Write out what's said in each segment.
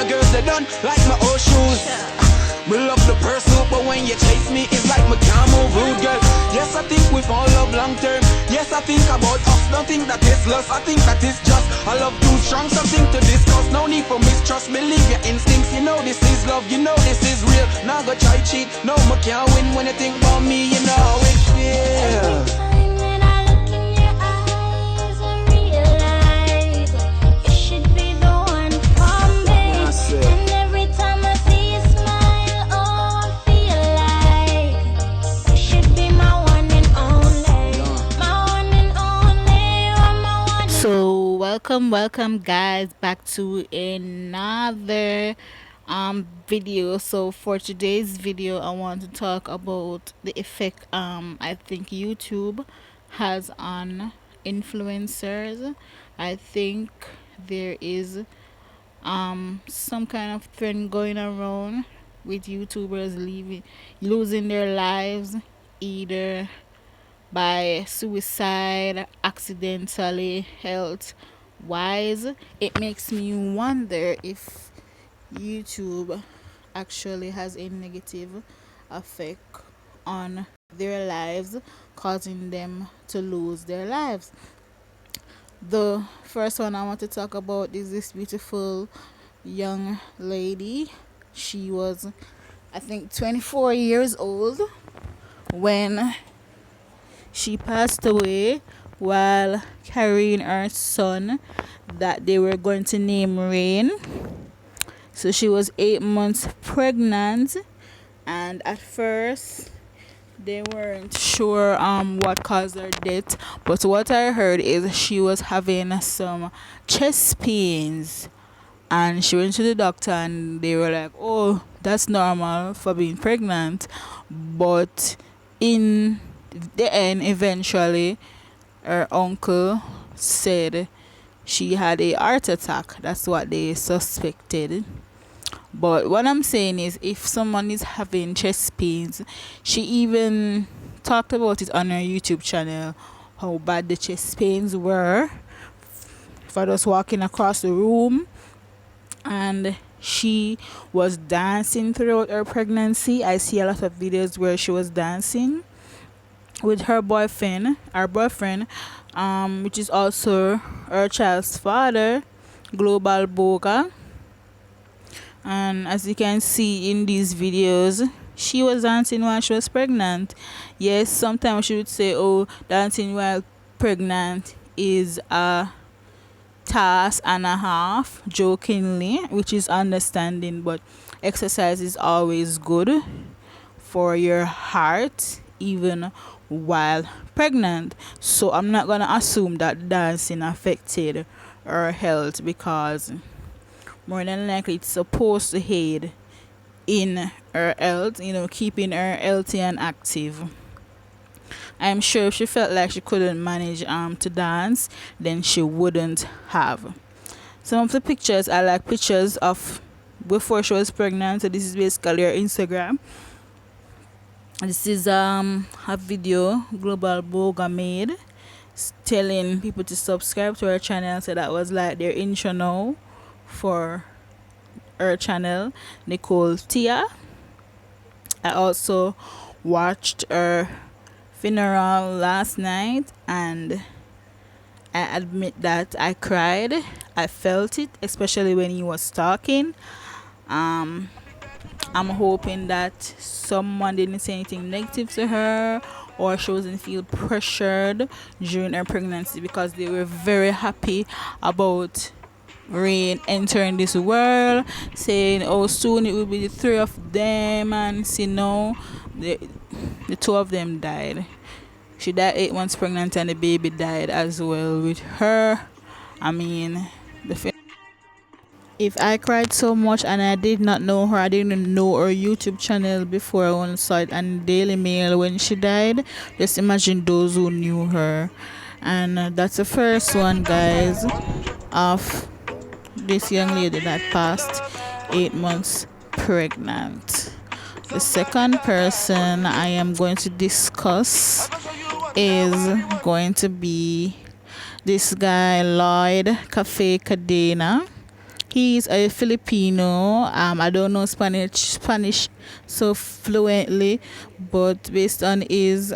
girls they done like my old shoes. Me love the pursuit, but when you chase me, it's like my can't move rude, girl. Yes, I think we fall love long term. Yes, I think about us, don't think that it's lust. I think that it's just a love too strong, something to discuss. No need for mistrust, believe your instincts. You know this is love, you know this is real. Now go try cheat, no, I can't win. When you think about me, you know how it feels. Welcome guys back to another video. So for today's video I want to talk about the effect I think YouTube has on influencers. I think there is some kind of trend going around with YouTubers losing their lives either by suicide, accidentally, health wise. It makes me wonder if YouTube actually has a negative effect on their lives, causing them to lose their lives. The first one I want to talk about is this beautiful young lady. She was, I think, 24 years old when she passed away while carrying her son that they were going to name Rain. So she was 8 months pregnant, and at first they weren't sure what caused her death, but what I heard is she was having some chest pains, and she went to the doctor and they were like, oh, that's normal for being pregnant. But in the end, eventually her uncle said she had a heart attack. That's what they suspected. But what I'm saying is, if someone is having chest pains, she even talked about it on her YouTube channel, how bad the chest pains were for us walking across the room. And she was dancing throughout her pregnancy. I see a lot of videos where she was dancing with her boyfriend, which is also her child's father, Global Boga. And as you can see in these videos, she was dancing while she was pregnant. Yes, sometimes she would say, oh, dancing while pregnant is a task and a half, jokingly, which is understanding, but exercise is always good for your heart, even while pregnant. So I'm not gonna assume that dancing affected her health, because more than likely it's supposed to aid in her health, keeping her healthy and active. I'm sure if she felt like she couldn't manage to dance, then she wouldn't have. Some of the pictures are like pictures of before she was pregnant. So this is basically her Instagram. This is a video Global Boga made telling people to subscribe to her channel. So that was like their intro now for her channel, Nicole Tia. I also watched her funeral last night, and I admit that I cried. I felt it, especially when he was talking. I'm hoping that someone didn't say anything negative to her, or she doesn't feel pressured during her pregnancy, because they were very happy about Rain entering this world, saying, oh, soon it will be the three of them. And the two of them died. She died 8 months pregnant, and the baby died as well with her. I mean, if I cried so much and I did not know her, I didn't know her YouTube channel before I only saw it on Daily Mail when she died, just imagine those who knew her. And that's the first one, guys, of this young lady that passed 8 months pregnant. The second person I am going to discuss is going to be this guy, Lloyd Cafe Cadena. He's a Filipino. I don't know Spanish so fluently, but based on his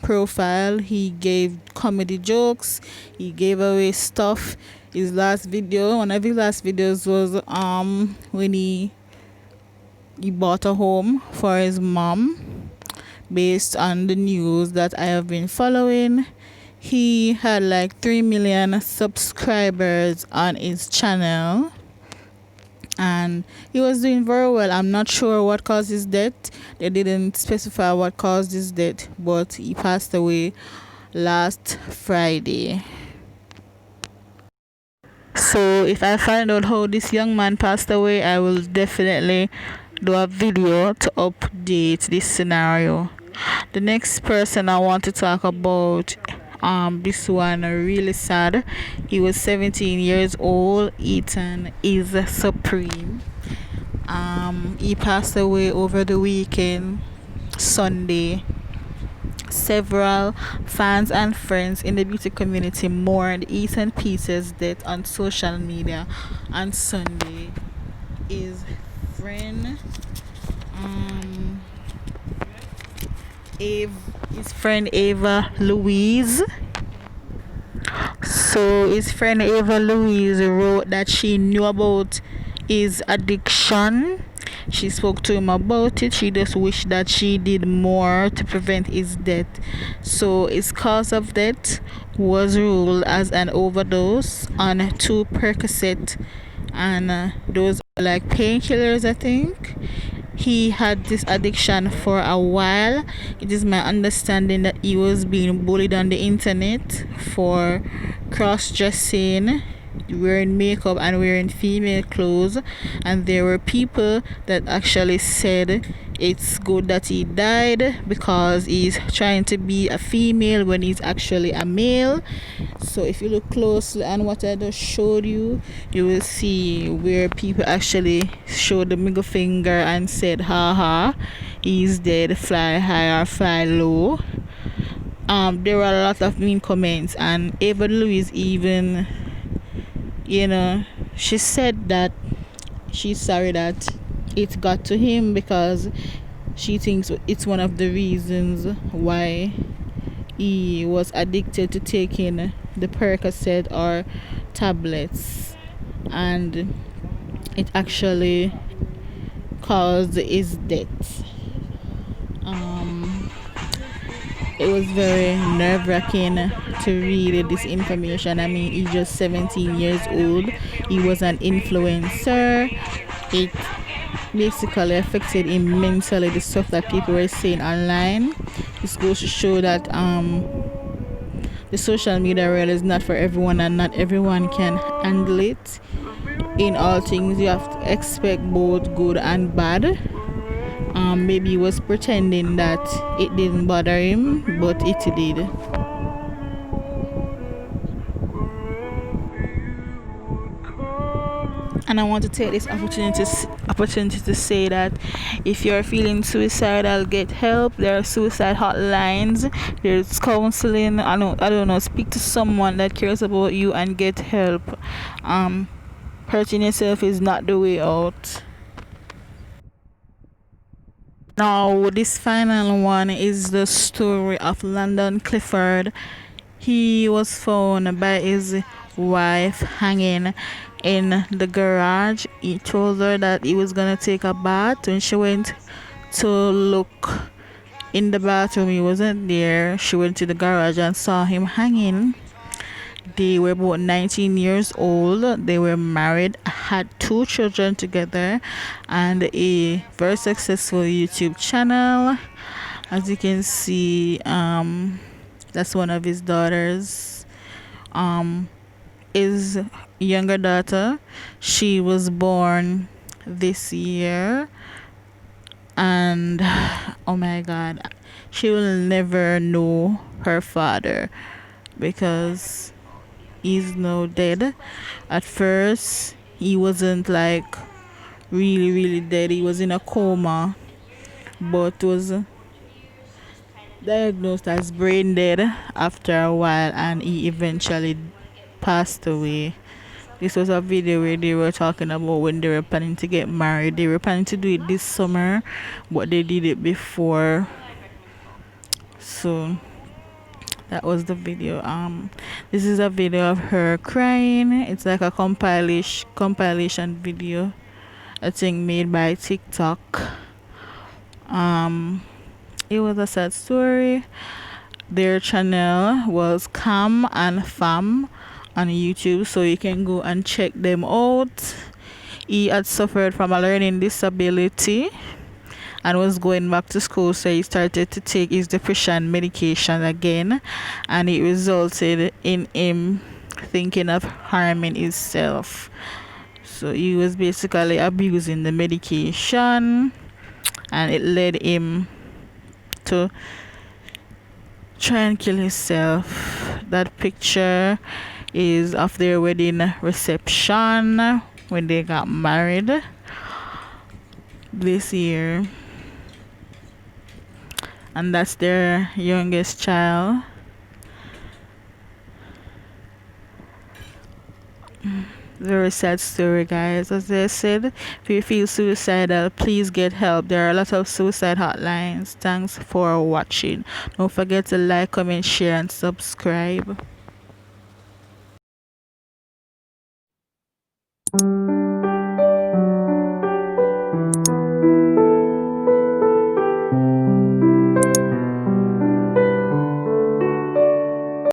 profile, he gave comedy jokes. He gave away stuff. His last video, one of his last videos was when he bought a home for his mom. Based on the news that I have been following, he had like 3 million subscribers on his channel and he was doing very well. I'm not sure what caused his death. They didn't specify what caused his death, but he passed away last Friday. So if I find out how this young man passed away, I will definitely do a video to update this scenario. The next person I want to talk about, this one really sad. He was 17 years old. Ethan is supreme. He passed away over the weekend, Sunday. Several fans and friends in the beauty community mourned Ethan Peters' death on social media on Sunday. His friend Ava Louise. So his friend Ava Louise wrote that she knew about his addiction. She spoke to him about it. She just wished that she did more to prevent his death. So his cause of death was ruled as an overdose on 2 Percocet, and those are like painkillers, I think. He had this addiction for a while. It is my understanding that he was being bullied on the internet for cross-dressing, wearing makeup and wearing female clothes, and there were people that actually said it's good that he died because he's trying to be a female when he's actually a male. So if you look closely and what I just showed you, you will see where people actually showed the middle finger and said, haha, he's dead, fly high or fly low. There were a lot of mean comments, and Ava Louise even, she said that she's sorry that it got to him because she thinks it's one of the reasons why he was addicted to taking the Percocet or tablets, and it actually caused his death. It was very nerve-wracking to read this information. I mean, he's just 17 years old. He was an influencer. It basically affected him mentally, the stuff that people were saying online. This goes to show that the social media world is not for everyone, and not everyone can handle it. In all things, you have to expect both good and bad. Maybe he was pretending that it didn't bother him, but it did. And I want to take this opportunity to say that if you're feeling suicidal, get help. There are suicide hotlines. There's counseling. I don't know. Speak to someone that cares about you and get help. Hurting yourself is not the way out. Now, this final one is the story of London Clifford. He was found by his wife hanging in the garage. He told her that he was gonna take a bath. When she went to look in the bathroom, he wasn't there. She went to the garage and saw him hanging. They were both 19 years old. They were married, had 2 children together, and a very successful YouTube channel. As you can see, that's one of his daughters. His younger daughter, she was born this year, and oh my God, she will never know her father because he's now dead. At first, he wasn't like really dead. He was in a coma, but was diagnosed as brain dead after a while, and he eventually passed away. This was a video where they were talking about when they were planning to get married. They were planning to do it this summer, but they did it before. So that was the video. This is a video of her crying. It's like a compilation video, I think made by TikTok. It was a sad story. Their channel was Cam and Fam on YouTube, so you can go and check them out. He had suffered from a learning disability and was going back to school, so he started to take his depression medication again, and it resulted in him thinking of harming himself. So he was basically abusing the medication, and it led him to try and kill himself. That picture is of their wedding reception when they got married this year, and that's their youngest child. Very sad story, guys. As I said, if you feel suicidal, please get help. There are a lot of suicide hotlines. Thanks for watching. Don't forget to like, comment, share, and subscribe.